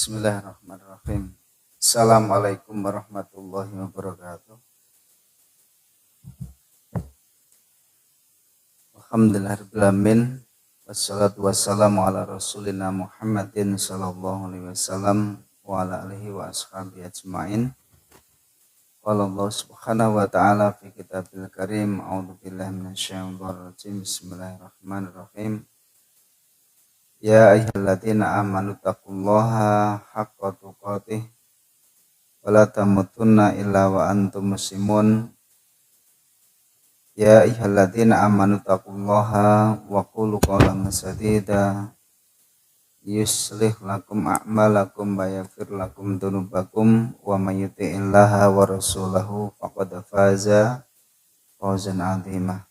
Bismillahirrahmanirrahim. Assalamualaikum warahmatullahi wabarakatuh. Alhamdulillahirrahmanirrahim. Wassalatu wassalamu ala rasulina Muhammadin sallallahu alaihi wasallam wa ala alihi wa ashabihi ajma'in. Qala Allah subhanahu wa ta'ala fi kitabil karim. A'udzu billahi minasyaitonir rajim. Bismillahirrahmanirrahim. Ya ayyuhalladzina amanu taqullaha haqqa tuqatih wa la tamutunna illa wa antum muslimun. Ya ayyuhalladzina amanu taqullaha wa qulu qawlan sadida yuslih lakum a'malakum wa yaghfir lakum dzunubakum wa may yuti'illaha wa rasulahu faqad faza fawzan 'azima.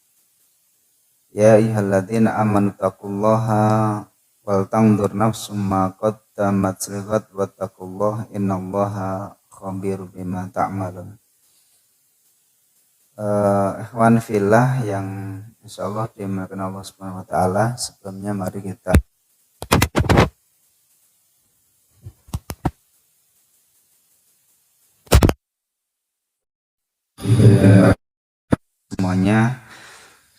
Ya ayyuhalladzina amanu taqullaha wal tanzur nafsum ma qaddamat lighad wattaqullaha innallaha khabirum bima ta'malun. Ikhwan fillah yang insyaallah dimuliakan Allah Subhanahu wa taala, sebelumnya mari kita semuanya.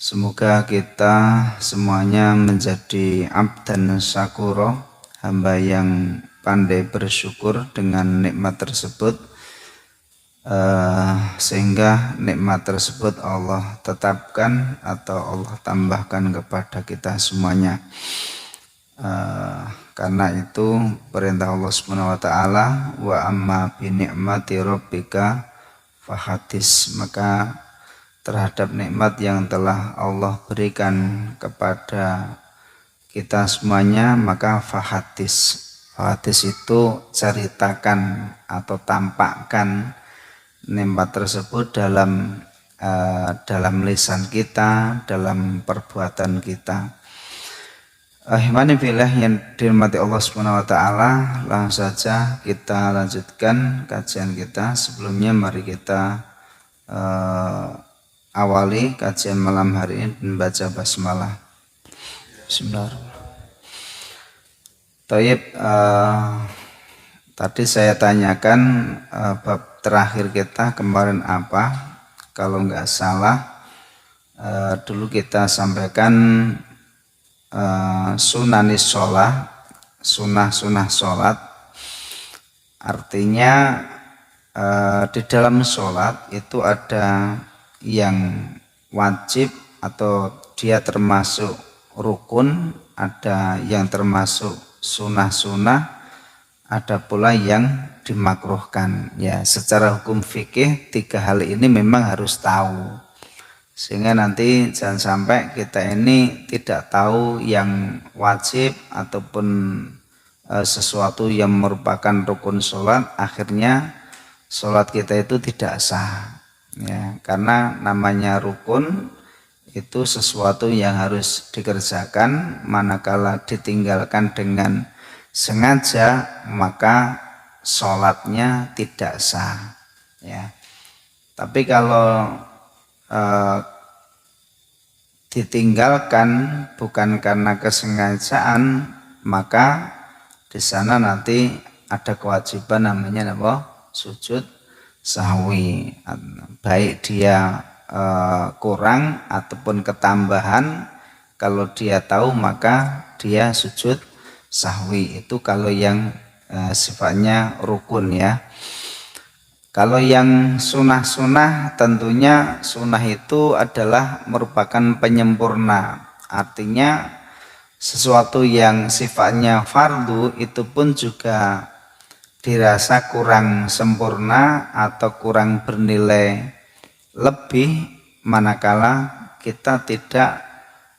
Semoga kita semuanya menjadi abdan syakuro, hamba yang pandai bersyukur dengan nikmat tersebut, sehingga nikmat tersebut Allah tetapkan atau Allah tambahkan kepada kita semuanya. Karena itu perintah Allah Subhanahu wa taala, wa amma bi ni'mati rabbika fahadis, maka terhadap nikmat yang telah Allah berikan kepada kita semuanya maka fahadis. Fahadis itu ceritakan atau tampakkan nikmat tersebut dalam lisan kita, dalam perbuatan kita. Ihwani fillah yang dirahmati Allah Subhanahu wa taala, langsung saja kita lanjutkan kajian kita. Sebelumnya mari kita awali kajian malam hari ini membaca basmalah. Bismillahirrahmanirrahim. Taib, tadi saya tanyakan bab terakhir kita kemarin apa. Kalau nggak salah dulu kita sampaikan sunanis sholat, sunah sholat. Artinya di dalam sholat itu ada yang wajib atau dia termasuk rukun, ada yang termasuk sunah-sunah, ada pula yang dimakruhkan. Ya, secara hukum fikih tiga hal ini memang harus tahu, sehingga nanti jangan sampai kita ini tidak tahu yang wajib ataupun sesuatu yang merupakan rukun sholat, akhirnya sholat kita itu tidak sah. Ya, karena namanya rukun itu sesuatu yang harus dikerjakan, manakala ditinggalkan dengan sengaja maka sholatnya tidak sah. Ya, tapi kalau ditinggalkan bukan karena kesengajaan, maka di sana nanti ada kewajiban namanya apa? Sujud sahwi, baik dia kurang ataupun ketambahan. Kalau dia tahu maka dia sujud sahwi, itu kalau yang sifatnya rukun ya. Kalau yang sunah-sunah, tentunya sunah itu adalah merupakan penyempurna, artinya sesuatu yang sifatnya fardu itu pun juga dirasa kurang sempurna atau kurang bernilai lebih manakala kita tidak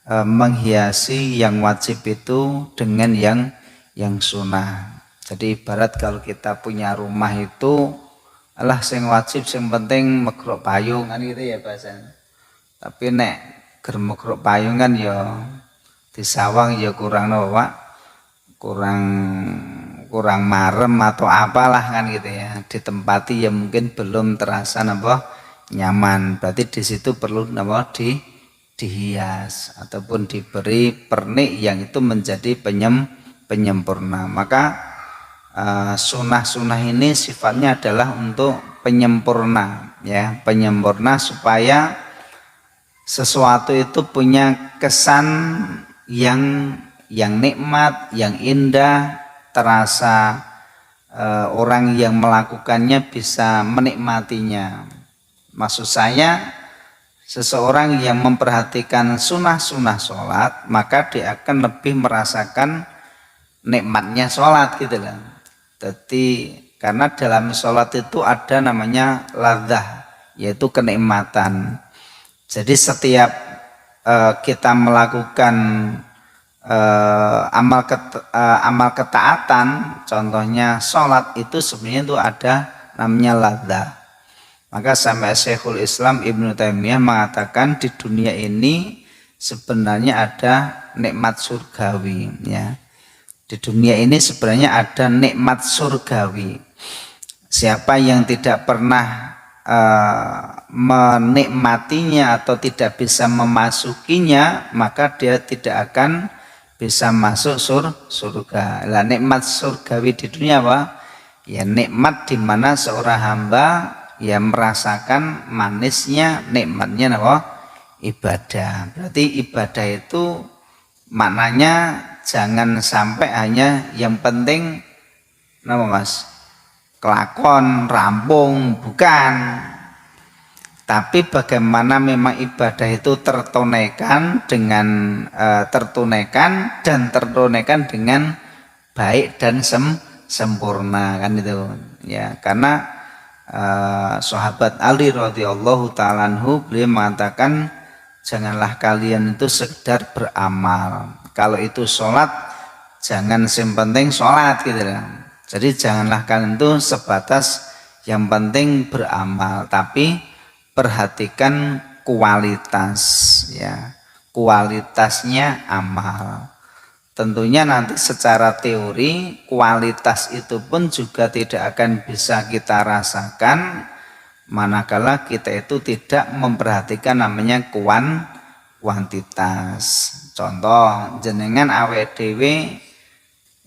menghiasi yang wajib itu dengan yang sunnah. Jadi ibarat kalau kita punya rumah itu alah sing wajib sing penting megrok payung kan gitu ya bahasanya. Tapi nek ger megrok payung kan ya disawang ya kurang Pak, kurang marem atau apalah kan gitu ya, ditempati ya mungkin belum terasa nyaman. Berarti di situ perlu dihias ataupun diberi pernik yang itu menjadi penyempurna. Maka sunnah-sunnah ini sifatnya adalah untuk penyempurna, ya, penyempurna supaya sesuatu itu punya kesan yang nikmat, yang indah, terasa orang yang melakukannya bisa menikmatinya. Maksud saya, seseorang yang memperhatikan sunnah-sunnah sholat, maka dia akan lebih merasakan nikmatnya sholat gitu loh. Jadi karena dalam sholat itu ada namanya ladzah, yaitu kenikmatan. Jadi setiap kita melakukan amal ketaatan, contohnya sholat, itu sebenarnya itu ada namanya ladzah. Maka sampai Syekhul Islam Ibnu Taimiyah mengatakan di dunia ini sebenarnya ada nikmat surgawi, ya. Di dunia ini sebenarnya ada nikmat surgawi. Siapa yang tidak pernah menikmatinya atau tidak bisa memasukinya, maka dia tidak akan bisa masuk surga. Lah nikmat surgawi di dunia apa? Ya nikmat di mana seorang hamba ya merasakan manisnya nikmatnya apa? Ibadah. Berarti ibadah itu maknanya jangan sampai hanya yang penting nama Mas kelakon rampung, bukan, tapi bagaimana memang ibadah itu tertunaikan dengan tertunaikan dengan baik dan sempurna, kan itu ya. Karena sahabat Ali radhiyallahu ta'ala anhu beliau mengatakan, janganlah kalian itu sekedar beramal. Kalau itu sholat, jangan yang penting sholat gitu lah. Jadi janganlah kalian itu sebatas yang penting beramal, tapi perhatikan kualitas, ya, kualitasnya amal. Tentunya nanti secara teori kualitas itu pun juga tidak akan bisa kita rasakan manakala kita itu tidak memperhatikan namanya kuantitas. Contoh jenengan awake dhewe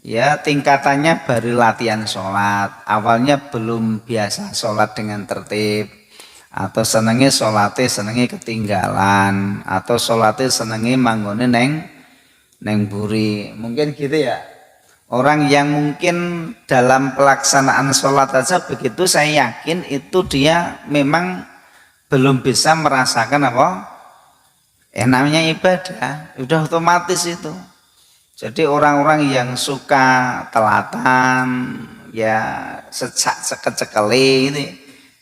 ya tingkatannya baru latihan sholat, awalnya belum biasa sholat dengan tertib, atau senengnya sholatnya senengnya ketinggalan, atau sholatnya senengnya manggone neng buri, mungkin gitu ya. Orang yang mungkin dalam pelaksanaan sholat aja begitu, saya yakin itu dia memang belum bisa merasakan apa namanya ibadah, udah otomatis itu. Jadi orang-orang yang suka telatan, ya secek-cekeli ini,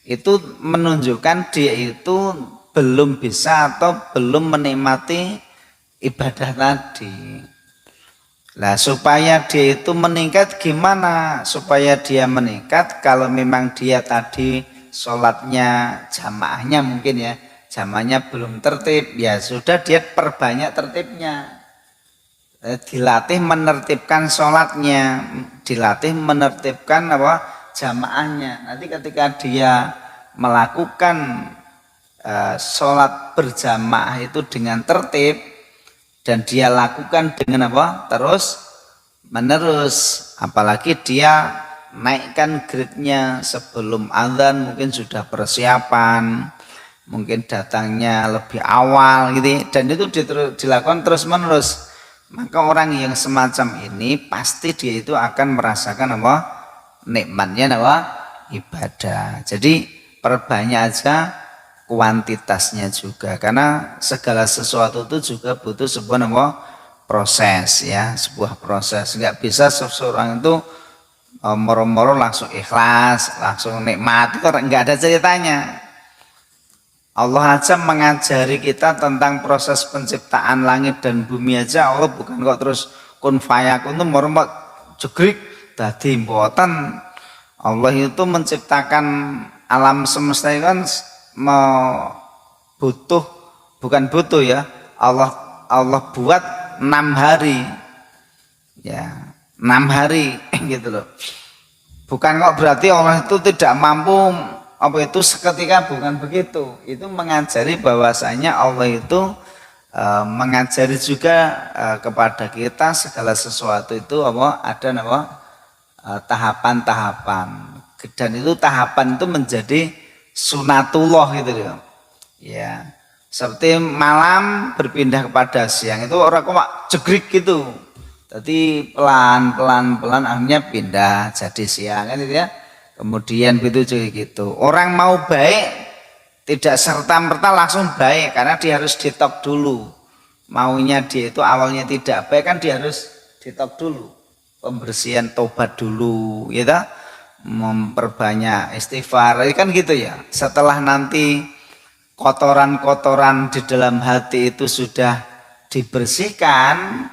itu menunjukkan dia itu belum bisa atau belum menikmati ibadah tadi. Nah, supaya dia itu meningkat gimana? Supaya dia meningkat, kalau memang dia tadi sholatnya jamaahnya mungkin ya, jamaahnya belum tertib, ya sudah dia perbanyak tertibnya. Dilatih menertibkan sholatnya, dilatih menertibkan apa jamaahnya. Nanti ketika dia melakukan sholat berjamaah itu dengan tertib dan dia lakukan dengan apa terus menerus, apalagi dia naikkan grade-nya sebelum azan, mungkin sudah persiapan, mungkin datangnya lebih awal gitu, dan itu dilakukan terus menerus, maka orang yang semacam ini pasti dia itu akan merasakan apa nikmatnya apa ibadah. Jadi perbanyak aja kuantitasnya juga, karena segala sesuatu itu juga butuh sebuah apa proses, ya, sebuah proses. Nggak bisa seseorang itu moro-moro langsung ikhlas, langsung nikmat, itu nggak ada ceritanya. Allah aja mengajari kita tentang proses penciptaan langit dan bumi aja, Allah bukan kok terus kun fayakun itu moro-moro jegrik dadi mboten. Allah itu menciptakan alam semesta itu kan bukan butuh ya, Allah buat 6 hari, ya 6 hari gitu loh. Bukan kok berarti Allah itu tidak mampu apa itu seketika, bukan begitu. Itu mengajari bahwasanya Allah itu mengajari juga kepada kita segala sesuatu itu apa ada apa tahapan-tahapan, dan itu tahapan itu menjadi sunatullah gitu loh. Ya, seperti malam berpindah kepada siang itu orang kok jegrik gitu. Jadi pelan akhirnya pindah jadi siang kan gitu ya. Kemudian begitu juga gitu. Orang mau baik tidak serta-merta langsung baik karena dia harus ditok dulu. Maunya dia itu awalnya tidak baik kan dia harus ditok dulu. Pembersihan tobat dulu, ya toh? Memperbanyak istighfar, kan gitu ya. Setelah nanti kotoran-kotoran di dalam hati itu sudah dibersihkan,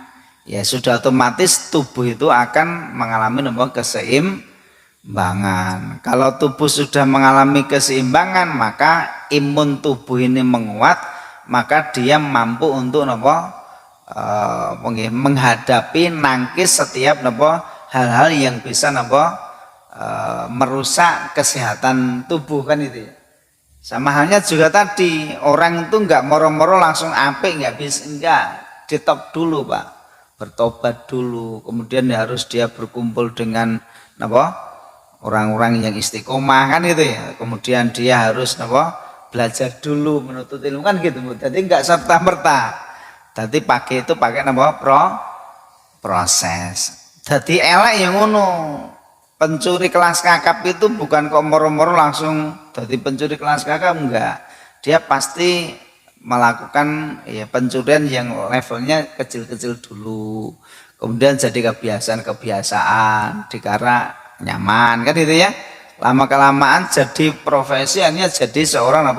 ya sudah otomatis tubuh itu akan mengalami keseimbangan. Kalau tubuh sudah mengalami keseimbangan, maka imun tubuh ini menguat, maka dia mampu untuk menghadapi nangkis setiap hal-hal yang bisa merusak kesehatan tubuh kan itu ya. Sama halnya juga tadi orang itu enggak moro-moro langsung apik, enggak bisa, enggak, ditop dulu Pak, bertobat dulu, kemudian harus dia berkumpul dengan orang-orang yang istiqomah kan gitu ya, kemudian dia harus belajar dulu menuntut ilmu kan gitu. Jadi enggak serta merta. Tadi pakai proses. Jadi elek yang ngono. Pencuri kelas kakap itu bukan kok moro-moro langsung jadi pencuri kelas kakap, enggak. Dia pasti melakukan ya pencurian yang levelnya kecil-kecil dulu. Kemudian jadi kebiasaan, dikira nyaman kan gitu ya. Lama kelamaan jadi profesi, hanya jadi seorang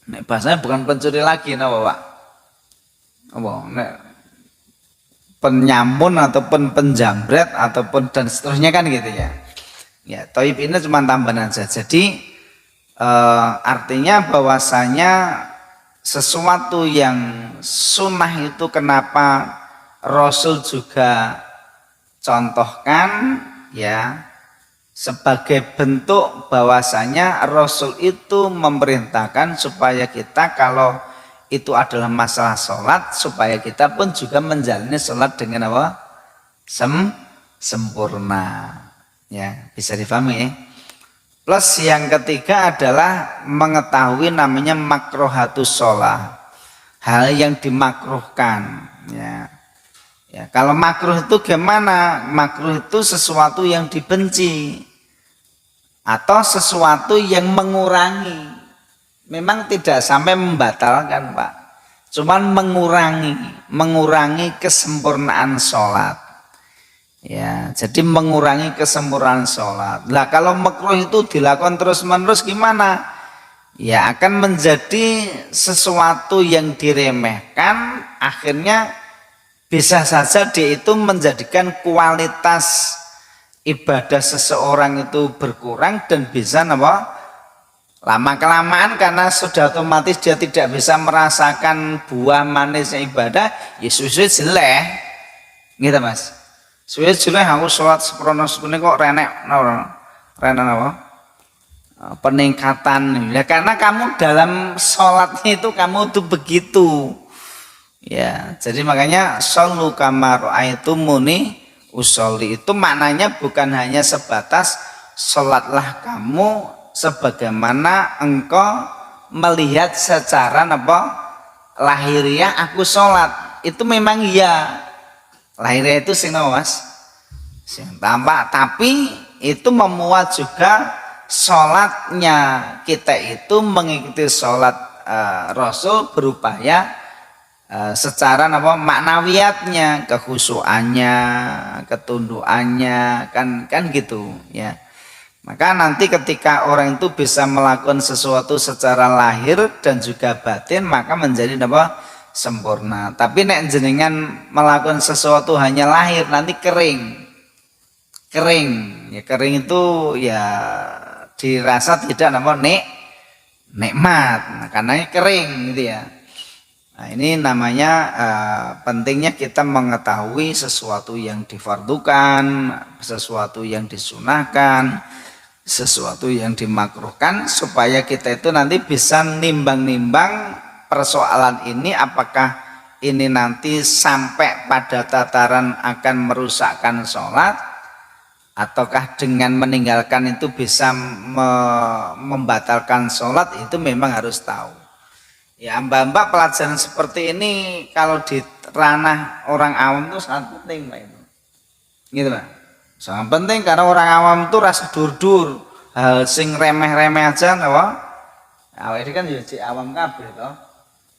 nek bahasanya bukan pencuri lagi Pak. Nek penyamun ataupun penjambret ataupun dan seterusnya kan gitu ya. Ya, toib ini cuma tambahan saja. Jadi artinya bahwasanya sesuatu yang sunnah itu kenapa Rasul juga contohkan ya, sebagai bentuk bahwasanya Rasul itu memerintahkan supaya kita kalau itu adalah masalah sholat, supaya kita pun juga menjalani sholat dengan sempurna. Ya, bisa difahami ya. Plus yang ketiga adalah mengetahui namanya makruhatus sholat, hal yang dimakruhkan. Ya. Ya, kalau makruh itu gimana? Makruh itu sesuatu yang dibenci atau sesuatu yang mengurangi. Memang tidak sampai membatalkan Pak, cuman mengurangi kesempurnaan sholat. Ya, jadi mengurangi kesempurnaan sholat. Nah, kalau makruh itu dilakukan terus-menerus gimana? Ya, akan menjadi sesuatu yang diremehkan, akhirnya bisa saja dia itu menjadikan kualitas ibadah seseorang itu berkurang dan bisa lama kelamaan karena sudah otomatis dia tidak bisa merasakan buah manisnya ibadah, ya suwe jelek gitu Mas. Suwe jelek aku sholat seprono sepune kok renek peningkatan ya, karena kamu dalam sholatnya itu kamu tuh begitu. Ya, jadi makanya shollu kama ra'aitumuni usolli itu maknanya bukan hanya sebatas sholatlah kamu sebagaimana engkau melihat secara lahiriah aku sholat. Itu memang iya, lahiriah itu sing sing tampak, tapi itu memuat juga sholatnya kita itu mengikuti sholat Rasul berupaya secara maknawiyatnya, kekhusyuannya, ketundukannya kan gitu ya. Maka nanti ketika orang itu bisa melakukan sesuatu secara lahir dan juga batin, maka menjadi sempurna. Tapi nek jenengan melakukan sesuatu hanya lahir, nanti kering ya, kering itu ya dirasa tidak nikmat. Nah, karena kering gitu ya. Nah, ini namanya pentingnya kita mengetahui sesuatu yang difardukan, sesuatu yang disunahkan, sesuatu yang dimakruhkan, supaya kita itu nanti bisa nimbang-nimbang persoalan ini apakah ini nanti sampai pada tataran akan merusakkan sholat, ataukah dengan meninggalkan itu bisa membatalkan sholat, itu memang harus tahu. Ya, mbak-mbak, pelajaran seperti ini kalau di ranah orang awam itu sangat penting, Mbak, itu. Gitu lah. Sangat penting karena orang awam itu rasa dur-dur, hal sing remeh-remeh aja, apa? Awalnya kan jadi awam kabeh toh.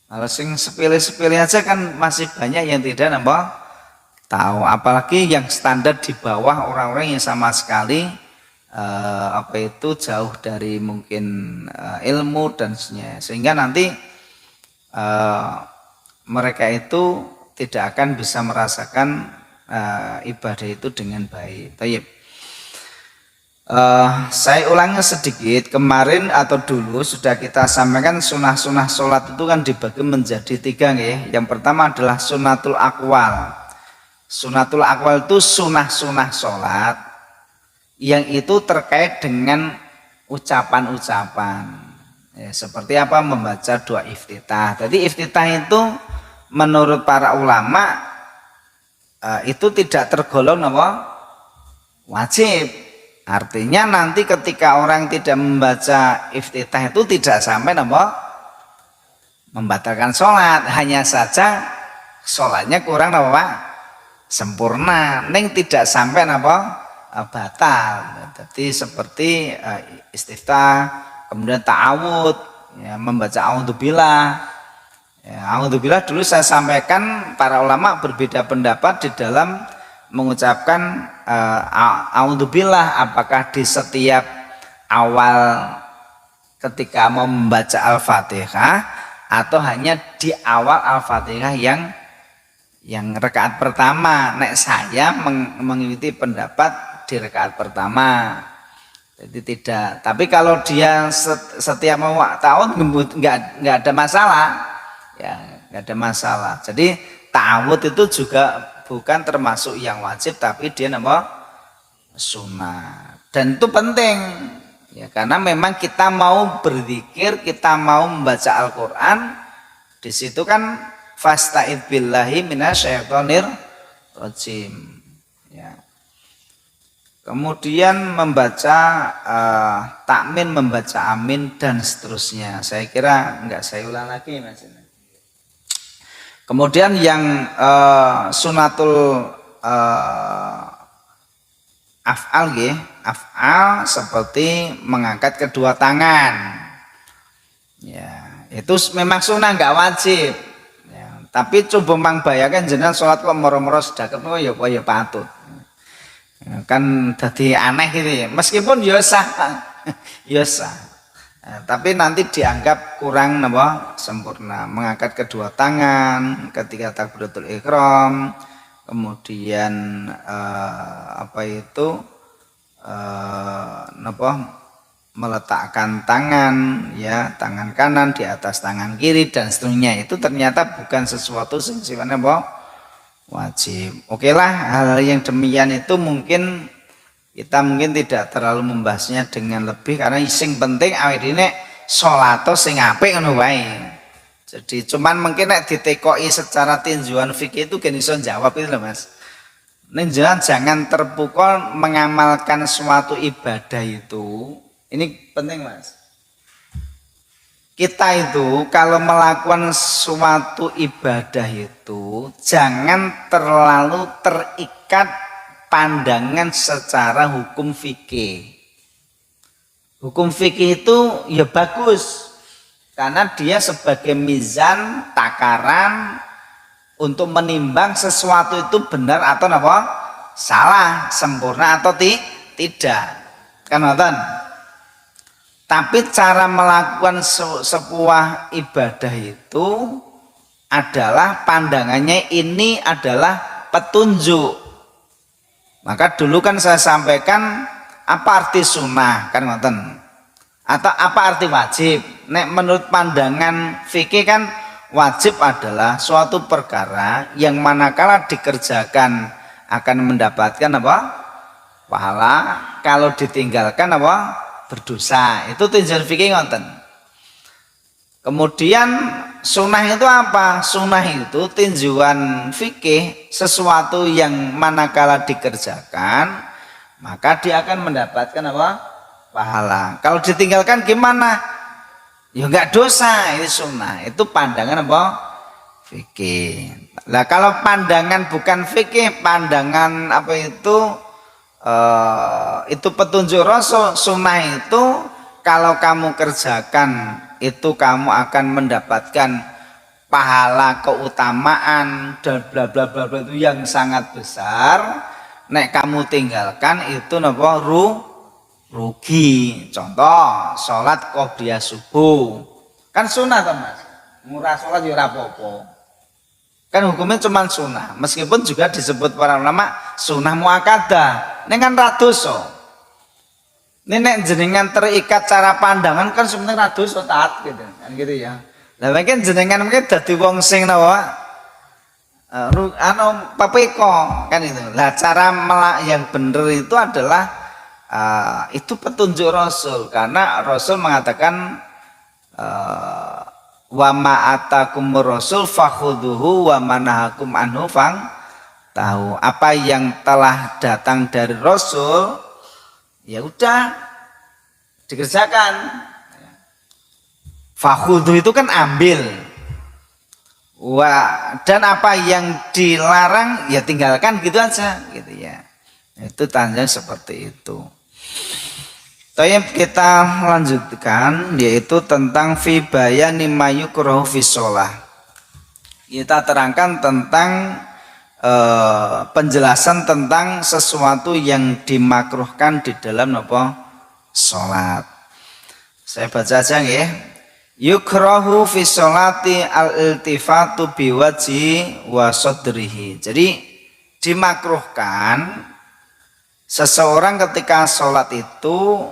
Kalau sing sepele-sepele aja kan masih banyak yang tidak tahu, apalagi yang standar di bawah orang-orang yang sama sekali jauh dari mungkin ilmu dan sebagainya, sehingga nanti mereka itu tidak akan bisa merasakan ibadah itu dengan baik. Tayyib. Saya ulangi sedikit, kemarin atau dulu sudah kita sampaikan sunah-sunah sholat itu kan dibagi menjadi 3 nih. Yang pertama adalah sunatul aqwal. Sunatul aqwal itu sunah-sunah sholat yang itu terkait dengan ucapan-ucapan, ya, seperti apa? Membaca doa iftitah. Jadi iftitah itu menurut para ulama itu tidak tergolong wajib. Artinya nanti ketika orang tidak membaca iftitah itu tidak sampai membatalkan sholat, hanya saja sholatnya kurang sempurna, neng tidak sampai batal. Jadi seperti istiftah, kemudian ta'awud, ya, membaca a'udzubillah. Ya, a'udzubillah dulu saya sampaikan para ulama berbeda pendapat di dalam mengucapkan a'udzubillah, apakah di setiap awal ketika mau membaca Al-Fatihah atau hanya di awal Al-Fatihah yang rakaat pertama. Nek saya mengikuti pendapat di rakaat pertama, jadi tidak. Tapi kalau dia setiap mau tahun nggak ada masalah, ya nggak ada masalah. Jadi ta'awud itu juga bukan termasuk yang wajib, tapi dia sunnah, dan itu penting, ya, karena memang kita mau berzikir, kita mau membaca Al-Quran, di situ kan fasta'id billahi minasyaitonir rajim, ya. Kemudian membaca takmin, membaca amin, dan seterusnya. Saya kira enggak saya ulang lagi, Mas. Kemudian yang sunatul af'al, af'al seperti mengangkat kedua tangan, ya, itu memang sunnah, nggak wajib, ya. Tapi coba mang bayangkan jenengan sholat kok moro-moro sedekap ya patut, ya, kan jadi aneh gitu ya, meskipun ya sah ya sah. Nah, tapi nanti dianggap kurang sempurna. Mengangkat kedua tangan ketika takbiratul ihram, kemudian meletakkan tangan, ya, tangan kanan di atas tangan kiri dan seterusnya, itu ternyata bukan sesuatu yang sifatnya wajib. Oke lah, hal yang demikian itu mungkin kita tidak terlalu membahasnya dengan lebih, karena sing penting awake dhewe salat sing apik ngono wae. Jadi cuman mungkin nek ditekoki secara tinjauan fikih itu gak iso jawab itu loh, Mas. Jangan terpukul mengamalkan suatu ibadah itu. Ini penting, Mas. Kita itu kalau melakukan suatu ibadah itu jangan terlalu terikat pandangan secara hukum fikih. Hukum fikih itu ya bagus karena dia sebagai mizan, takaran untuk menimbang sesuatu itu benar atau salah, sempurna atau tidak. Kan nonton. Tapi cara melakukan sebuah ibadah itu adalah pandangannya ini adalah petunjuk. Maka dulu kan saya sampaikan apa arti sunnah, kan ngoten, atau apa arti wajib. Nek menurut pandangan fikih kan wajib adalah suatu perkara yang manakala dikerjakan akan mendapatkan pahala, kalau ditinggalkan berdosa. Itu tinjauan fikih ngoten. Kemudian sunnah itu apa? Sunnah itu tinjauan fikih, sesuatu yang manakala dikerjakan maka dia akan mendapatkan apa? Pahala. Kalau ditinggalkan gimana? Ya enggak dosa, ini sunnah. Itu pandangan apa? Fikih. Nah kalau pandangan bukan fikih, pandangan apa itu petunjuk Rasul. Sunnah itu kalau kamu kerjakan itu kamu akan mendapatkan pahala, keutamaan dan bla bla bla bla itu yang sangat besar. Nek kamu tinggalkan itu napa rugi. Contoh sholat qobliyah subuh kan sunnah toh Mas, murah sholat ya ora apa-apa, kan hukumnya cuma sunnah, meskipun juga disebut para ulama sunnah muakkadah. Ini kan radoso, ini nek jenengan terikat cara pandangan kan sebenarnya radoso taat gitu kan gitu ya. Lah mungkin jenengan mungkin dadi wong sing napa papeko kan itu. Lah cara yang benar itu adalah itu petunjuk Rasul, karena Rasul mengatakan wa ma'atakumur rasul fakhuduhu wa manahakum anhu tahu. Apa yang telah datang dari Rasul ya udah dikerjakan. Fakhuduh itu kan ambil, dan apa yang dilarang ya tinggalkan gitu aja gitu ya. Itu tanda seperti itu. Kita lanjutkan, yaitu tentang fi bayani mayukrahu fi shalah. Kita terangkan tentang penjelasan tentang sesuatu yang dimakruhkan di dalam apa? Salat. Saya baca aja ya. Yukrahu fi sholati al-iltifatu biwajhi wa sadrihi. Jadi dimakruhkan seseorang ketika sholat itu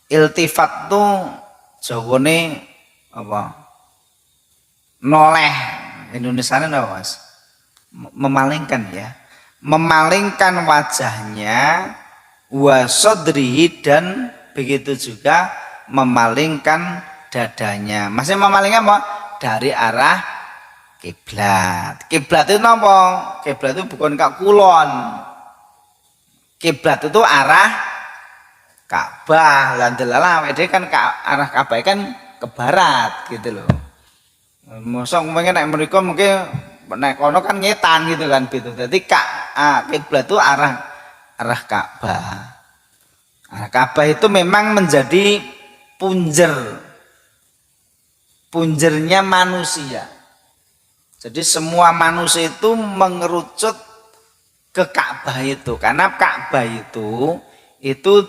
iltifat tuh jawane apa? Noleh, Indonesianya apa Mas? Memalingkan ya. Memalingkan wajahnya wa sadrihi, dan begitu juga memalingkan dadanya. Maksudnya memalingkan apa? Dari arah kiblat. Kiblat itu apa? Kiblat itu bukan kak kulon. Kiblat itu arah Ka'bah. Landelala dia kan arah Ka'bah kan ke barat gitu loh. Mosok mungkin naik mereka mungkin naik kono kan ngetan gitu kan gitu. Jadi kiblat itu arah Ka'bah. Arah Ka'bah itu memang menjadi punjernya manusia. Jadi semua manusia itu mengerucut ke Ka'bah itu, karena Ka'bah itu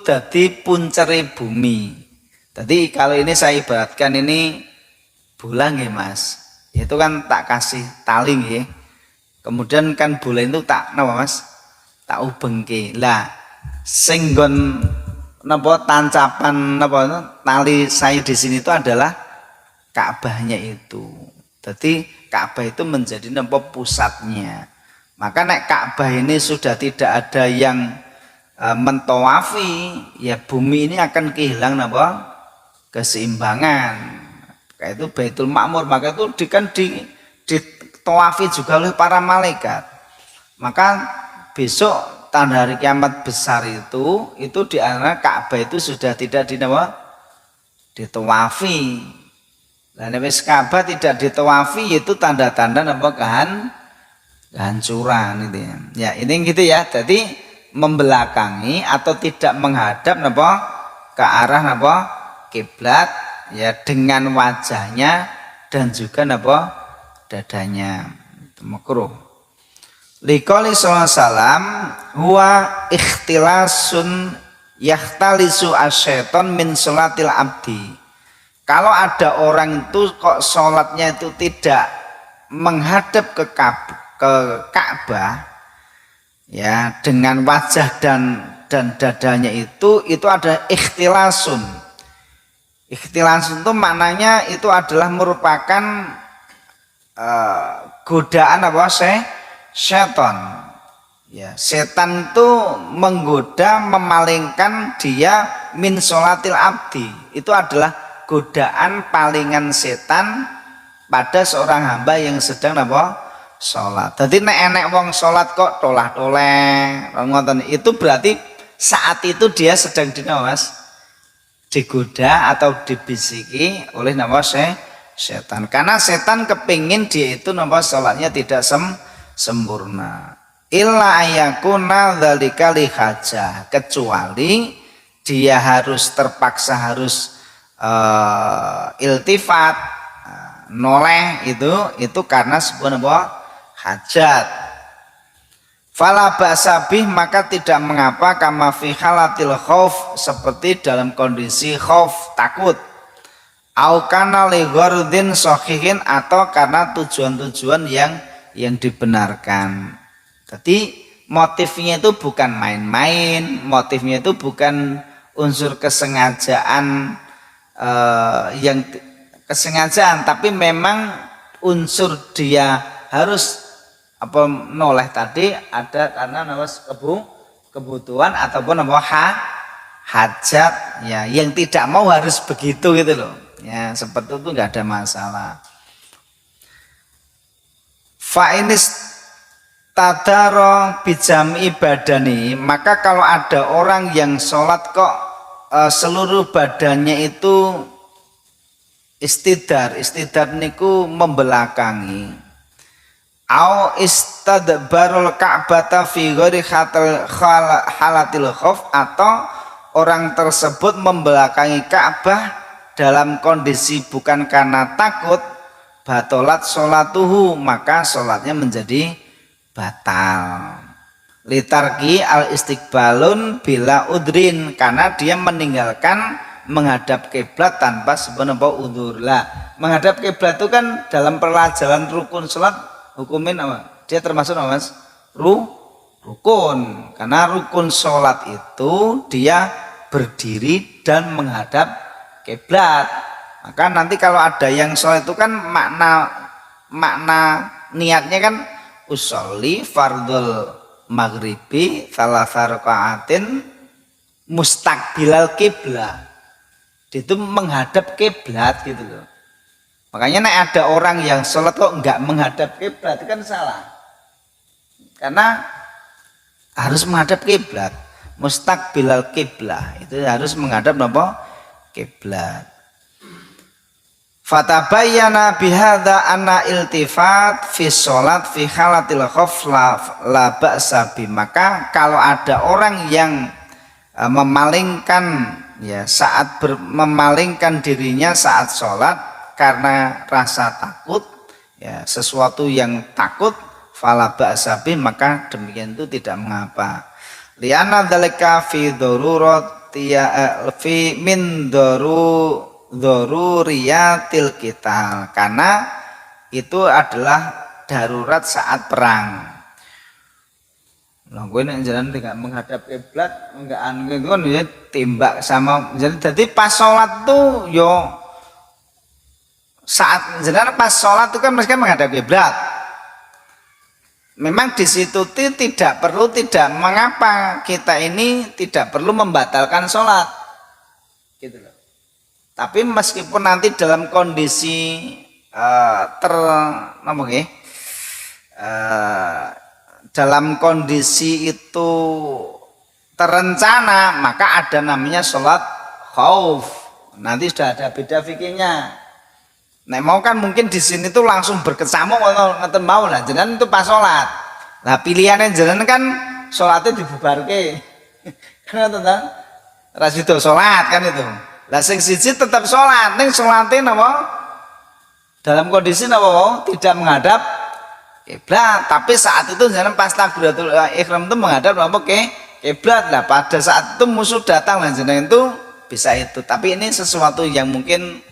jadi puncere bumi. Jadi kalau ini saya ibaratkan ini bulan ya Mas, itu kan tak kasih tali ya, kemudian kan bulan itu tak napa Mas, tak ubengke. Lah singgon napa tancapan napa tali saya di sini itu adalah Ka'bahnya itu. Jadi Ka'bah itu menjadi napa pusatnya. Maka nek Ka'bah ini sudah tidak ada yang mentowafi, ya bumi ini akan kehilangan apa? Keseimbangan. Kayak itu Baitul Ma'mur, maka itu ditowafi juga oleh para malaikat. Maka besok tanda hari kiamat besar itu di antara Ka'bah itu sudah tidak ditowafi. Lah nek Ka'bah tidak ditowafi itu tanda-tanda apa kehancuran itu ya. Ya ini gitu ya. Jadi membelakangi atau tidak menghadap ke arah kiblat ya, dengan wajahnya dan juga dadanya. Itu makruh. Liqouli sallallahu alaihi wasallam huwa ikhtilasun yahtalisu asyaiton min sholatil abdi. Kalau ada orang itu kok sholatnya itu tidak menghadap ke Ka'bah ya, dengan wajah dan dadanya itu ada ikhtilasun. Ikhtilasun itu maknanya itu adalah merupakan godaan setan. Ya, setan itu menggoda, memalingkan dia min sholatil abdi. Itu adalah godaan palingan setan pada seorang hamba yang sedang apa sholat. Jadi nek enek wong sholat kok tolah-toleh ngoten, itu berarti saat itu dia sedang digoda atau dibisiki oleh setan. Karena setan kepingin dia itu sholatnya tidak sempurna. Illa ayakuna dzalika li hajah, kecuali dia harus terpaksa harus iltifat noleh itu karena sebuah hajat. Fala ba'sabih, maka tidak mengapa kama fi halatil khauf, seperti dalam kondisi khauf takut, au kana li ghardin sahihin, atau karena tujuan-tujuan yang dibenarkan. Jadi motifnya itu bukan main-main, motifnya itu bukan unsur kesengajaan yang kesengajaan, tapi memang unsur dia harus apa noleh tadi ada karena kebutuhan ataupun hajat ya, yang tidak mau harus begitu gitu loh ya, seperti itu nggak ada masalah. Fa'inis tadaro bijam ibadani, maka kalau ada orang yang sholat kok seluruh badannya itu istidar niku membelakangi, au istadbarul ka'bata fi ghairi halatil khauf, atau orang tersebut membelakangi Ka'bah dalam kondisi bukan karena takut, batolat sholatuhu, maka sholatnya menjadi batal. Litarki al istiqbalun bila udrin, karena dia meninggalkan menghadap kiblat tanpa sebuah udzur. Lah, menghadap kiblat itu kan dalam perjalanan rukun sholat hukumin apa? Dia termasuk apa Mas? Rukun. Karena rukun sholat itu dia berdiri dan menghadap kiblat. Maka nanti kalau ada yang sholat itu kan makna niatnya kan usolli fardul maghribi thalatha raka'atin mustaqbilal kiblat, itu menghadap kiblat gitu loh. Makanya nek ada orang yang sholat kok enggak menghadap kiblat, itu kan salah, karena harus menghadap kiblat, mustaqbilal kiblat, itu harus menghadap kiblat. Fatabayyana bihadza anna iltifat fi sholat fi halatil khauf la ba'sa bi, maka kalau ada orang yang memalingkan ya saat memalingkan dirinya saat sholat karena rasa takut ya, sesuatu yang takut, fala ba'sa bi, maka demikian itu tidak mengapa. Li'anna dzalika fi darurati fi min daruriyatil qital, karena itu adalah darurat saat perang. Lah gue nek jalan tidak menghadap kiblat, enggak anu kan ya tembak sama. Jadi pas sholat tuh yo saat jalan pas sholat itu kan mesti menghadap kiblat. Memang di situ tidak mengapa kita ini tidak perlu membatalkan sholat, gitu loh. Tapi meskipun nanti dalam kondisi dalam kondisi itu terencana, maka ada namanya sholat khauf. Nanti sudah ada beda fikihnya. Nek mau kan mungkin di sini tuh langsung berkecamuk ngeten mau lah, jenengan itu pas sholat. Lah pilihannya jenengan kan sholatnya dibubarke. Kan ngoten ta? Ra sida sholat kan itu. Lah sing siji tetap sholat, ning sholatnya napa? Dalam kondisi napa? Tidak menghadap kiblat, tapi saat itu jangan pas takbiratul ihram itu menghadap apa kiblat. Lah pada saat itu musuh datang lah jenengan itu bisa itu. Tapi ini sesuatu yang mungkin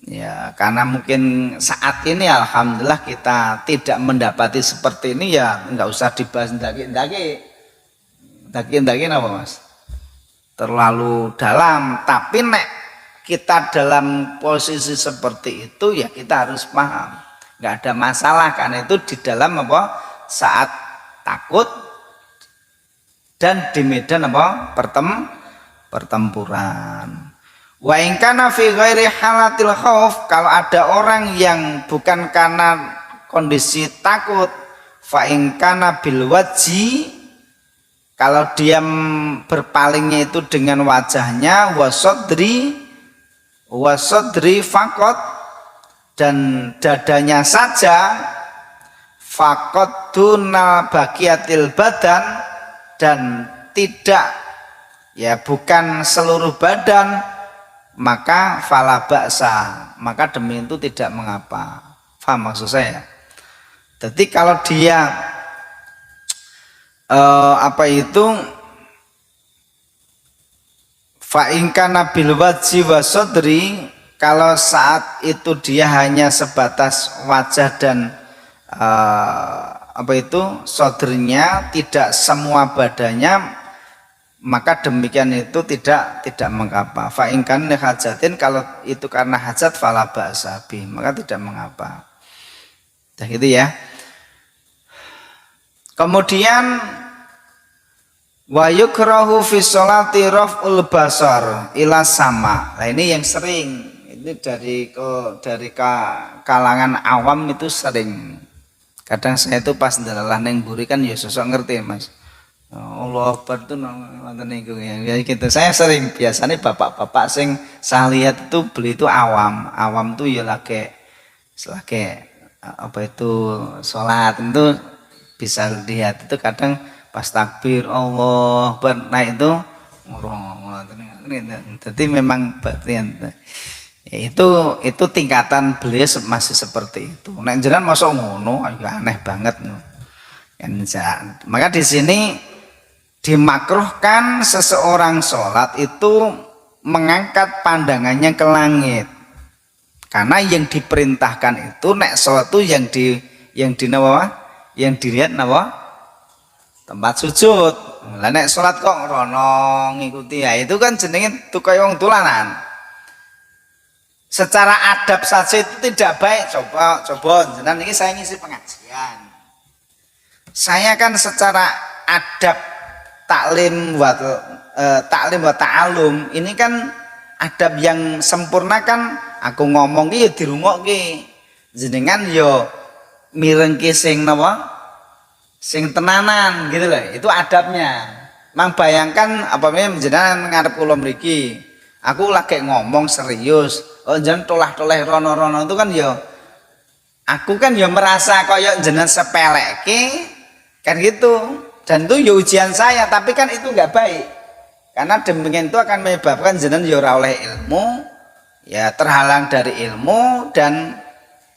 ya karena mungkin saat ini alhamdulillah kita tidak mendapati seperti ini, ya nggak usah dibahas ndaki apa Mas, terlalu dalam. Tapi nek kita dalam posisi seperti itu ya kita harus paham, nggak ada masalah, karena itu di dalam apa saat takut dan di medan apa pertempuran. Wa in kana fi ghairi halatil khauf, kalau ada orang yang bukan karena kondisi takut, fa in kana bil wajhi, kalau dia berpalingnya itu dengan wajahnya, wasodri fakot, dan dadanya saja, fakot dunal bagiatil badan, dan tidak, ya bukan seluruh badan, maka fala ba'sa, maka demi itu tidak mengapa. Faham maksud saya? Jadi kalau dia fa in kana bil wajhi wa sodri, kalau saat itu dia hanya sebatas wajah dan sodrinya, tidak semua badannya, maka demikian itu tidak mengapa. Fa in kana hajatin, kalau itu karena hajat fala ba'sa bi, maka tidak mengapa. Nah, gitu ya. Kemudian wa yukrahu fi sholati raf'ul basar ila sama. Nah, ini yang sering, ini dari kalangan awam itu sering. Kadang saya itu pas ndelalah neng buri kan ya sosok ngerti Mas. Allah Akbar itu nonton niku ya gitu. Saya sering, biasanya bapak-bapak sing saya lihat itu beli itu awam. Awam tuh ya lagi sholat itu bisa lihat itu kadang pas takbir Allah Akbar, nah itu jadi memang bagian ya, itu tingkatan beliau masih seperti itu. Nek jenengan masuk ngono ya aneh banget no. Maka di sini dimakruhkan seseorang sholat itu mengangkat pandangannya ke langit, karena yang diperintahkan itu nek sholat itu yang dilihat napa? Tempat sujud. Lah nek salat kok rono ngikuti ya itu kan jenenge tukaya wong tulanan. Secara adab saja itu tidak baik. Coba jenengan ini saya ngisi pengajian. Saya kan secara adab taklim wa ta'alum ini kan adab yang sempurna kan aku ngomong ki ya dirungokke. Jenengan ya mirengke sing napa? Sing tenanan gitu loh, itu adabnya. Mang bayangkan apabila jenengan ngarep kula mriki, aku lagi ngomong serius, jenengan tolah-toleh rono-rono itu kan ya aku kan ya merasa kaya jenengan sepeleke kan gitu, dan itu ya ujian saya, tapi kan itu nggak baik, karena demikian itu akan menyebabkan jenengan ya ora oleh ilmu, ya terhalang dari ilmu, dan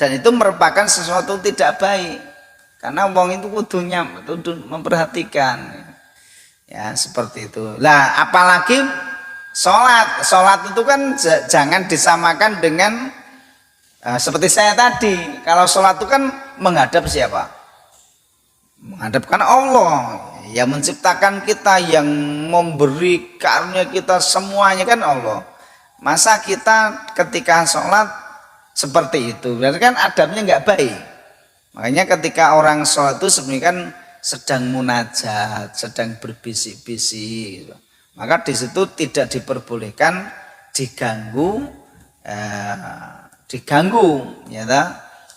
itu merupakan sesuatu tidak baik. Karena wong itu kudunya memperhatikan, ya seperti itu. Lah apalagi sholat itu kan jangan disamakan dengan seperti saya tadi. Kalau sholat itu kan menghadap siapa? Menghadapkan Allah yang menciptakan kita, yang memberi karunia kita semuanya kan Allah. Masa kita ketika sholat seperti itu, berarti kan adabnya nggak baik. Makanya ketika orang sholat itu sebenarnya kan sedang munajat, sedang berbisik-bisik gitu. Maka di situ tidak diperbolehkan diganggu, ya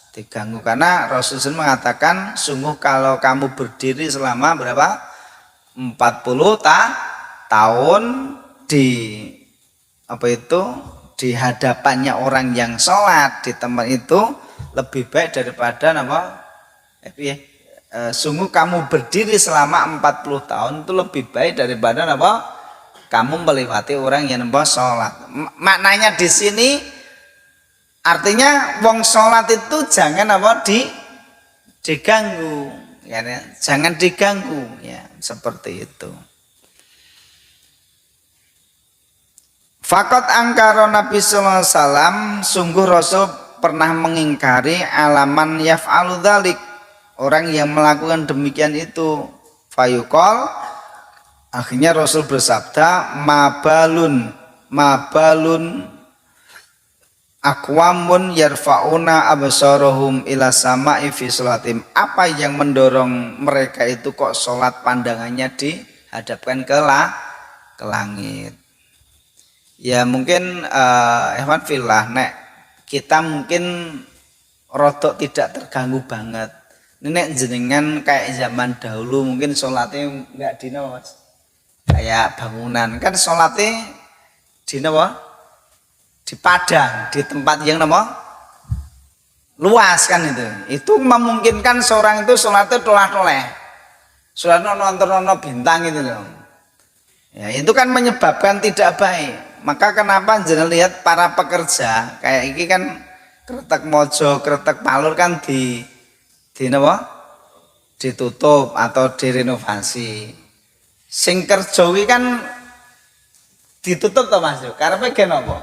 diganggu, karena Rasulullah mengatakan sungguh kalau kamu berdiri selama berapa 40 tahun di hadapannya orang yang sholat di tempat itu lebih baik daripada sungguh kamu berdiri selama 40 tahun itu lebih baik daripada kamu melewati orang yang sholat. Maknanya di sini artinya wong sholat itu jangan diganggu, ya, jangan diganggu, ya seperti itu. Fakot angkaro Nabi sallallahu alaihi wasallam, sungguh Rasul pernah mengingkari alaman yaf'alu dzalik, orang yang melakukan demikian itu. Fayuqal, akhirnya Rasul bersabda, mabalun aqwamun yarfa'una absarahum ila sama'i fi sholatim, apa yang mendorong mereka itu kok sholat pandangannya dihadapkan ke langit. Ya mungkin Ikhwan fillah nek kita mungkin rodok tidak terganggu banget. Nek jenengan kayak zaman dahulu mungkin sholatnya nggak dino Mas. Kayak bangunan kan sholatnya dino apa? Di padang, di tempat yang nama luas kan itu memungkinkan seorang itu sholatnya toleh-toleh, sholatnya nonton bintang gitu loh ya, itu kan menyebabkan tidak baik. Maka kenapa jangan lihat para pekerja kayak ini kan Kretek Mojo, Kretek Palur kan di apa? Ditutup atau direnovasi. Sing kerja kan ditutup toh Mas, karepe gen apa?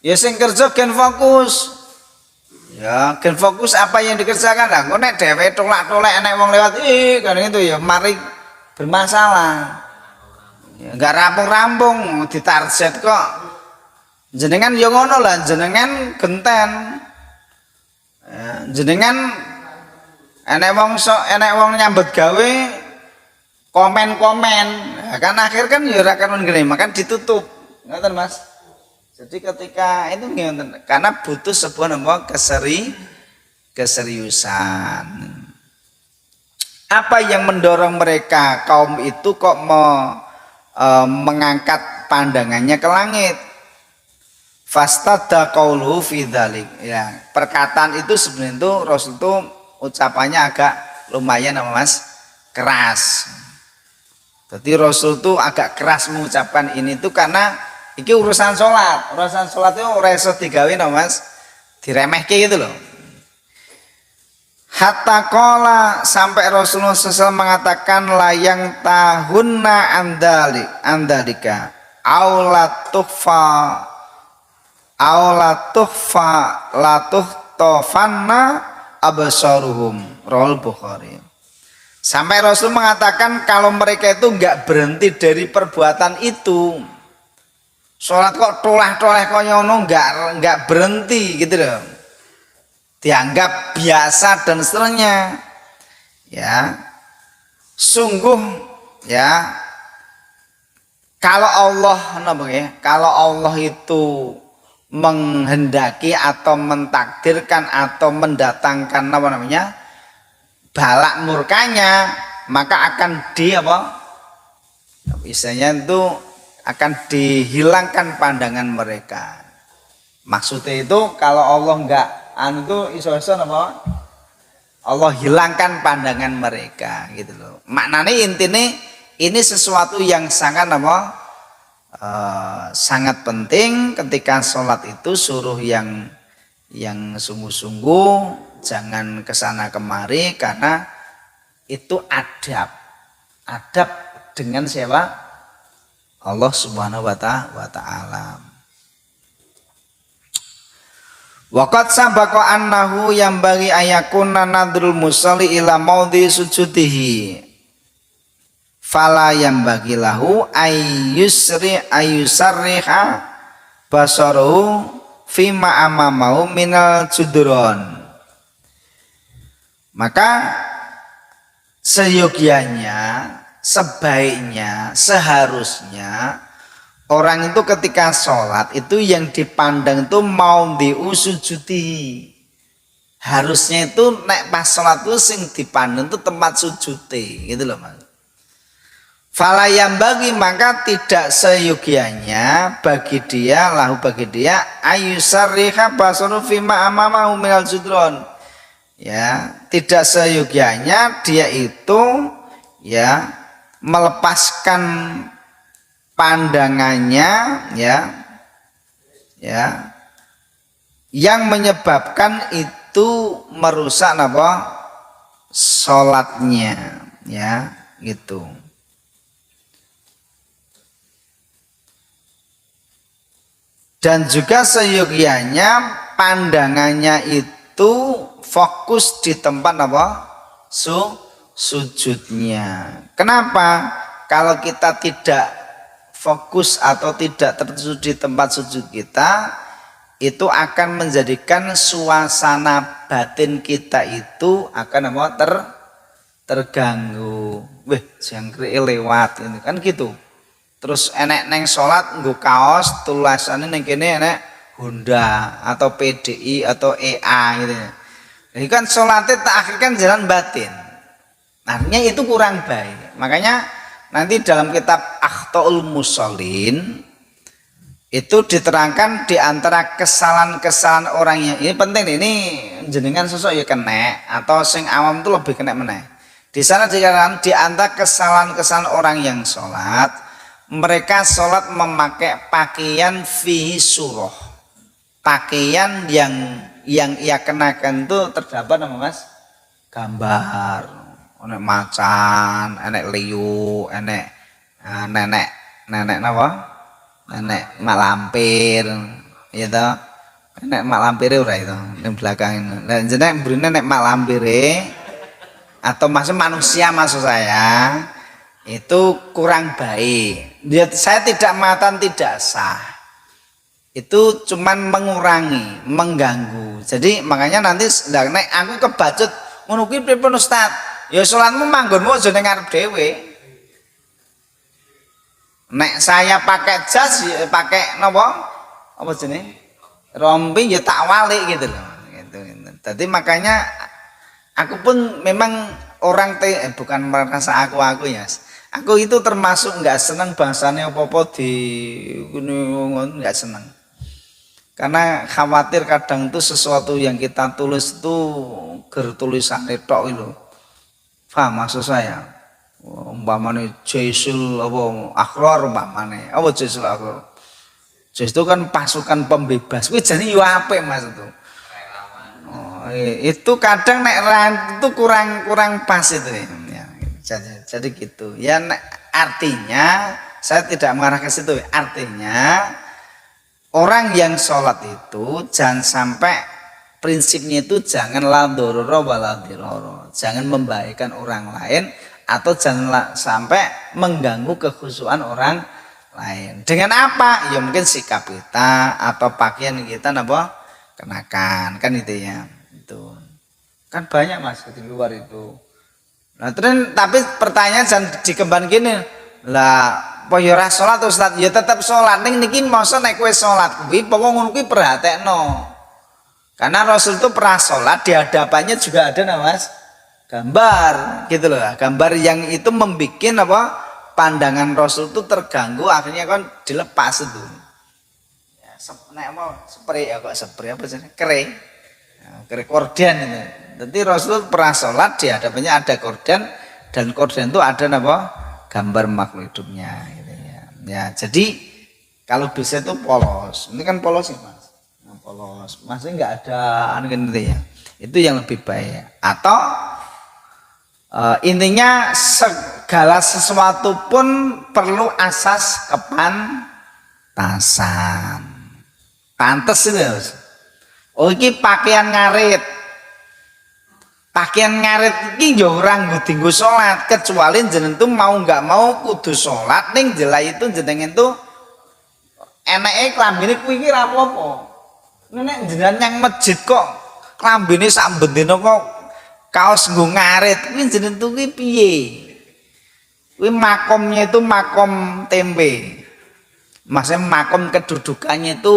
Ya sing kerja gen fokus. Ya, gen fokus apa yang dikerjakan lah. Kok nek dhewe tolak-tolak enek wong lewat kan itu ya mari bermasalah. Ya enggak rampung-rampung ditarget kok. Jenengan ya ngono lah, jenengan genten. Ya, jenengan enek wong nyambut gawe komen-komen. Ya, kan akhir kan ya ora kan ngene, makan ditutup. Ngoten Mas. Jadi ketika itu karena butuh sebuah nama keseriusan. Apa yang mendorong mereka kaum itu kok mengangkat pandangannya ke langit? Fastada qauluhu fi dzalik. Ya, perkataan itu sebenarnya itu Rasul itu ucapannya agak lumayan apa Mas? Keras. Jadi Rasul itu agak keras mengucapkan ini tuh karena iki urusan sholat itu ora iso digawe no Mas, diremehke gitu loh. Hatta qala sampai Rasulullah SAW mengatakan layang tahunna andalika aula tuhfa latuh tofanna absaruhum rawal Bukhari. Sampai Rasul mengatakan kalau mereka itu enggak berhenti dari perbuatan itu, sholat kok toleh-toleh kaya ngono enggak berhenti gitu loh, dianggap biasa dan seterusnya ya. Sungguh ya kalau Allah itu menghendaki atau mentakdirkan atau mendatangkan balak murkanya, maka akan misalnya itu akan dihilangkan pandangan mereka. Maksudnya itu kalau Allah enggak itu iso-iso Allah hilangkan pandangan mereka gitu loh. Maknanya intinya ini sesuatu yang sangat sangat penting ketika sholat itu suruh yang sungguh-sungguh, jangan kesana kemari karena itu adab dengan siapa? Allah Subhanahu wa ta'ala. Waqad sabaqa annahu yang bagi ayakuna nadrul musalli ila maudhi sujudihi fala yang bagi lahu ayusarriha basaruhu fima amamahu minal judron. Maka seyogianya, sebaiknya, seharusnya orang itu ketika sholat itu yang dipandang itu mau diusujudi. Harusnya itu nek pas sholat itu sing dipandang itu tempat sujudi gitu loh Mas. Fala yang bagi maka tidak seyogianya bagi dia ayusarriha basaru fima amamahu minal judron. Ya, tidak seyogianya dia itu ya melepaskan pandangannya ya yang menyebabkan itu merusak sholatnya ya gitu. Dan juga seyogianya pandangannya itu fokus di tempat sujudnya. Kenapa? Kalau kita tidak fokus atau tidak tertuju di tempat sujud kita, itu akan menjadikan suasana batin kita itu akan terganggu. Jangkrik lewat ini kan gitu. terus enek neng salat nggo kaos tulisane ning kene enek Honda atau PDI atau EA gitu. Jadi kan salatnya tak akhirkan jalan batin. Artinya itu kurang baik. Makanya nanti dalam kitab Akhtaul Musholin itu diterangkan di antara kesalahan-kesalahan orang yang ini penting, ini jenengan sosok ya kena atau sing awam itu lebih kena meneh. Di sana dikatakan di antara kesalahan-kesalahan orang yang sholat, mereka sholat memakai pakaian fihi surah, pakaian yang ia kenakan itu terdapat apa mas? Gambar, enek macan, enek liu, enek nenek apa? Nenek mak lampir, ya toh. Nenek mak lampire ora itu di belakang ini. Lah jenenge mbrene nek mak lampire atau manusia maksud saya itu kurang baik. Saya tidak mengatakan tidak sah. Itu cuman mengurangi, mengganggu. Jadi makanya nanti nek aku kebacut ngono kuwi pripun Ustaz? Ya salatmu manggonmu aja ning ngarep dhewe. Nek saya pakai jas, pakai apa jenis rompi ya tak walik gitu loh. Gitu. Jadi makanya aku pun memang orang bukan merasa aku ya. Aku itu termasuk nggak senang bahasanya apa-apa di gunung, nggak senang. Karena khawatir kadang itu sesuatu yang kita tulis itu tulisan tok itu. Paham maksud saya? Umpamane Jaisul apa Akhror umpamane apa Jaisul Akhror, Jais itu kan pasukan pembebas kuwi jane yo apik Mas itu. Itu kadang nek itu kurang pas itu ya. Jadi gitu ya, artinya saya tidak mengarah ke situ, artinya orang yang sholat itu jangan sampai prinsipnya itu jangan la dororo wala diroro, jangan membahayakan orang lain atau jangan sampai mengganggu kekhusyuan orang lain. Dengan apa? Ya mungkin sikap kita atau pakaian kita apa kenakan kan itu ya. Itu kan banyak Mas di luar itu. Nah terus tapi pertanyaan jangan dikembang gini lah, apa ya ora salat Ustaz? Ya tetap salat ning niki masa nek kowe salat kuwi pokok ngono kuwi perhatekno. Karena Rasul itu pernah salat di hadapannya juga ada Mas gambar gitu loh, gambar yang itu membuat apa pandangan Rasul itu terganggu, akhirnya kan dilepas itu ya, spray ya kok spray apa sih kere korden itu. Jadi Rasul pernah sholat di hadapannya ada korden dan korden itu ada apa gambar makhluk hidupnya gitu ya. Ya jadi kalau bisa itu polos, ini kan polos ya Mas, nah, polos masih nggak ada anu gitu ya, itu yang lebih baik. Atau intinya segala sesuatu pun perlu asas kepantasan. Pantes itu. Oh iki pakaian ngarit. Pakaian ngarit iki yo ora nggo salat, kecuali jeneng tuh mau nggak mau kudu salat ning jela itu jenengan tuh eneke klambine kuwi iki ra apa-apa. Nek jenengan yang masjid kok klambine sak bendina kok kaos nggo ngarit kuwi jeneng kuwi piye? Kuwi makomnya itu makom tempe. Maksudnya makom kedudukannya itu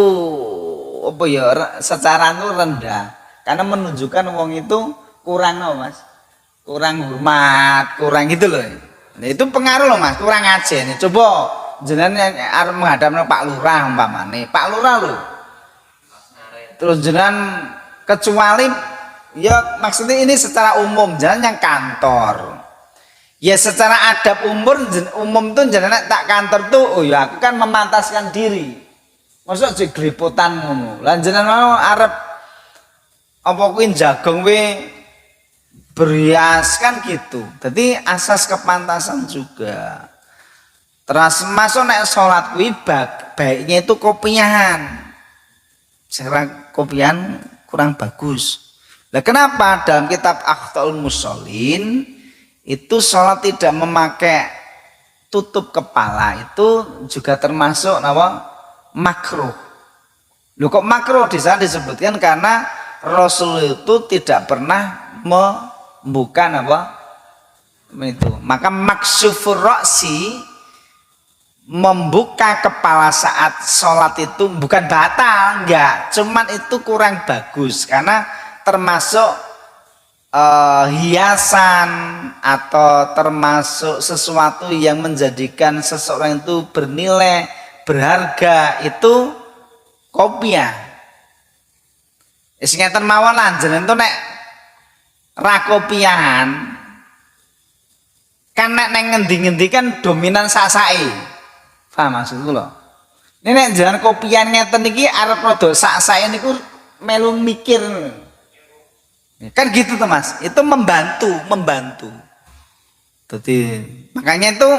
apa ya secara itu rendah. Karena menunjukkan wong itu kurang loh Mas. Kurang hormat, kurang gitu loh. Nah, itu pengaruh loh Mas, kurang aja nih. Coba jenengan arep menghadap Pak Lurah umpamane. Pak Lurah lho. Terus jenengan kecuali ya maksudnya ini secara umum jangan yang kantor ya, secara adab umum tuh jangan tak kantor tuh oh ya aku kan memantaskan diri maksud aja geliputan ngono lan jenengan mau arep apa kuwi jagung we berias kan gitu. Jadi asas kepantasan juga terus masuk nek sholat kuwi baiknya itu kopiahan, sekarang kopiahan kurang bagus. Nah kenapa dalam kitab Akhtaul Musholin itu sholat tidak memakai tutup kepala itu juga termasuk apa makruh. Loh kok makruh di sana disebutkan karena Rasul itu tidak pernah membuka apa itu. Maka maksufur roksi membuka kepala saat sholat itu bukan batal, enggak, cuman itu kurang bagus karena termasuk hiasan atau termasuk sesuatu yang menjadikan seseorang itu bernilai berharga itu kopiah. Isingatan mawon lanjen itu nek rakopiahan kan nek ngendi-ngendi kan dominan sasai. Paham maksudku lho. Ini nek jalan kopian ngeten iki arep rada sasai niku melu mikir. Kan gitu tuh Mas. Itu membantu. Jadi makanya itu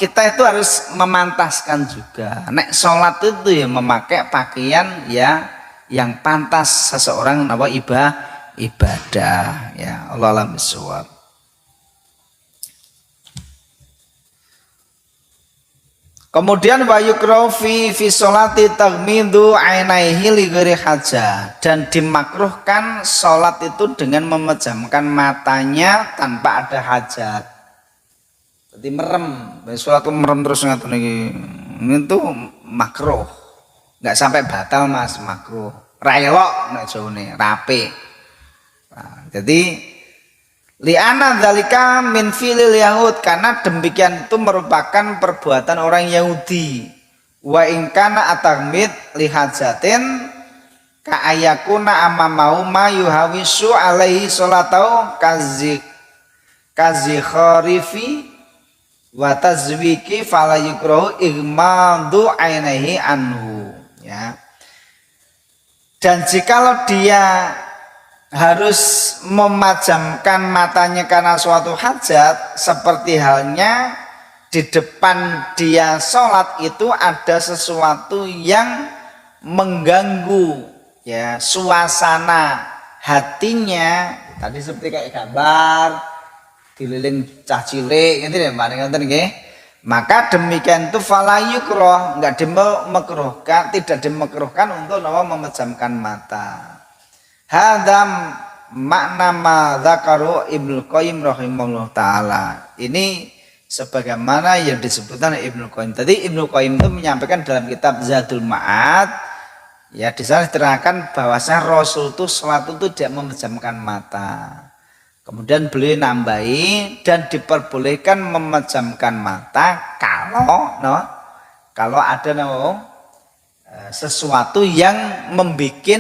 kita itu harus memantaskan juga. Nek sholat itu ya memakai pakaian ya yang pantas seseorang ibadah ya. Allah alam bisawab. Kemudian wa yukrahu fi sholati taghmidu ainaihi li ghairi hajah, dan dimakruhkan sholat itu dengan memejamkan matanya tanpa ada hajat. Jadi merem, sholat itu merem terus ngaten iki. Itu makruh. Enggak sampai batal Mas, makruh. Ra elok nek jane, rapi. Nah, jadi li'anna dzalika min fi'lil yahud, karena demikian itu merupakan perbuatan orang Yahudi. Wa in kana atamid li hajatin ka ayakuna amamau ma yuhawisu alaihi salatau kazi kharifi wa tazwiki fala yukrahu igmadu ainihi anhu ya. Dan jikalau dia harus memejamkan matanya karena suatu hajat, seperti halnya di depan dia sholat itu ada sesuatu yang mengganggu ya suasana hatinya, tadi seperti kayak gambar dililing cah cilik gitu ya, maka demikian itu fala yukroh, enggak dimekruhkan, tidak dimekruhkan untuk memejamkan mata. Hadam makna ma dzakaru Ibnu Qayyim rahimahullah taala. Ini sebagaimana yang disebutkan Ibnu Qayyim. Tadi Ibnu Qayyim itu menyampaikan dalam kitab Zadul Ma'ad ya, di sana diterangkan bahwasanya Rasul itu salat itu tidak memejamkan mata. Kemudian beliau nambahi dan diperbolehkan memejamkan mata kalau ada sesuatu yang membuat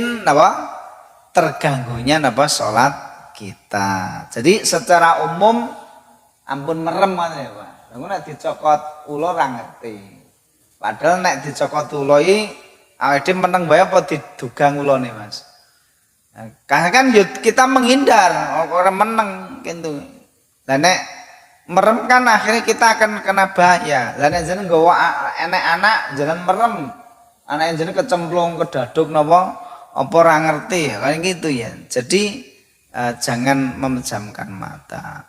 terganggunya sholat kita. Jadi secara umum ampun merem ya Pak. Nek dicokot ulo ora ngerti. Padahal nek dicokot ulo iki awake meneng bae apa didugang ulone Mas. Nah, karena kan kita menghindar orang meneng gitu. Lah nek merem kan akhirnya kita akan kena bahaya. Lah nek jeneng nggawa enek anak jangan merem. Anak jeneng kecemplung kedaduk napa apa ora ngerti ya, kayak gitu ya. Jadi jangan memejamkan mata.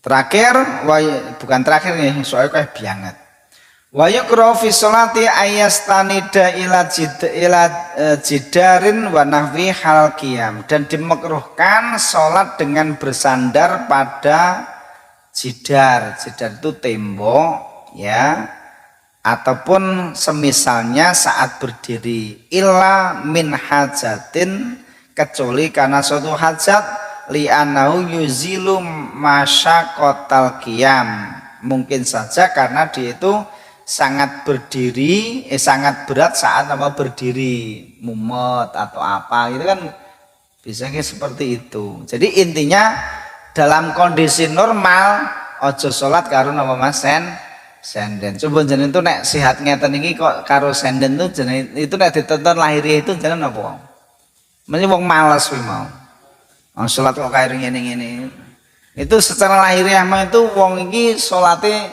Terakhir, bukan terakhir nih, soalnya kayak bianget. Wa yukrahu fi sholati ayastanida ila jidarin wa nahwi hal qiyam, dan dimakruhkan sholat dengan bersandar pada jidar. Jidar itu tembok ya, ataupun semisalnya saat berdiri. Illa min hajatin, kecuali karena suatu hajat, li'anahu yuzilu masyaqatal qiyam, mungkin saja karena dia itu sangat berdiri sangat berat saat berdiri, mumet atau apa gitu kan, bisa seperti itu. Jadi intinya dalam kondisi normal ojo sholat karo Mas senden. Coba jeneng itu nek sehat ngeten iki kok karo senden tuh jeneng itu nek ditonton lahiriah itu jeneng apa? Mesti wong males kuwi mau. Salat kok kaya ngene-ngene. Itu secara lahiriah mah itu wong iki salate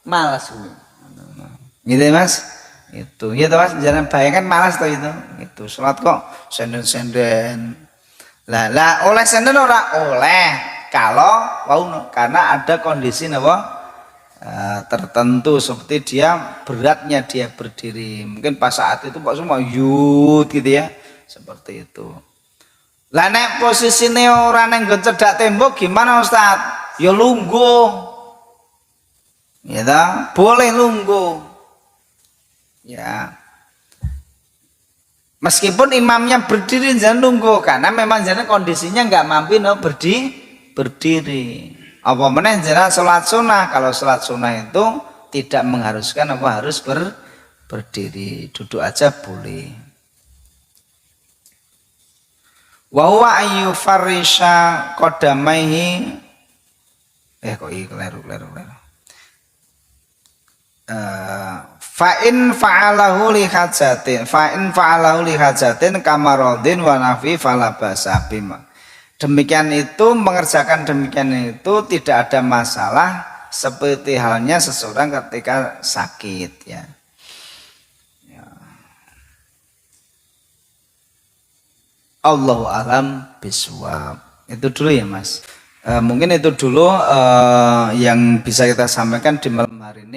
males kuwi. Gitu Mas. Itu. Ya toh Mas, jangan bayangkan malas toh itu. Itu salat kok senden-senden. Lah oleh senden ora oleh kalau karena ada kondisi napa? Tertentu, seperti dia beratnya dia berdiri, mungkin pas saat itu Pak semua yut gitu ya, seperti itu. Lah nek posisine ora nang nggon cedhak tembok gimana Ustaz? ya lungguh. Ya ta, boleh lungguh. Ya. Meskipun imamnya berdiri jangan lungguh karena memang jangan kondisinya nggak mampu no berdiri. Apa meneh jangan sholat sunnah. Kalau sholat sunnah itu tidak mengharuskan apa harus berdiri, duduk aja boleh. Wa huwa ayu farisha qadamaihi kok iki kleru. Fa'in fa'alahu li hajatin kamarodin wa nafi falabasa bima. Demikian itu, mengerjakan demikian itu tidak ada masalah seperti halnya seseorang ketika sakit ya. Allahu alam biswab. Itu dulu ya Mas. Mungkin itu dulu yang bisa kita sampaikan di malam hari ini.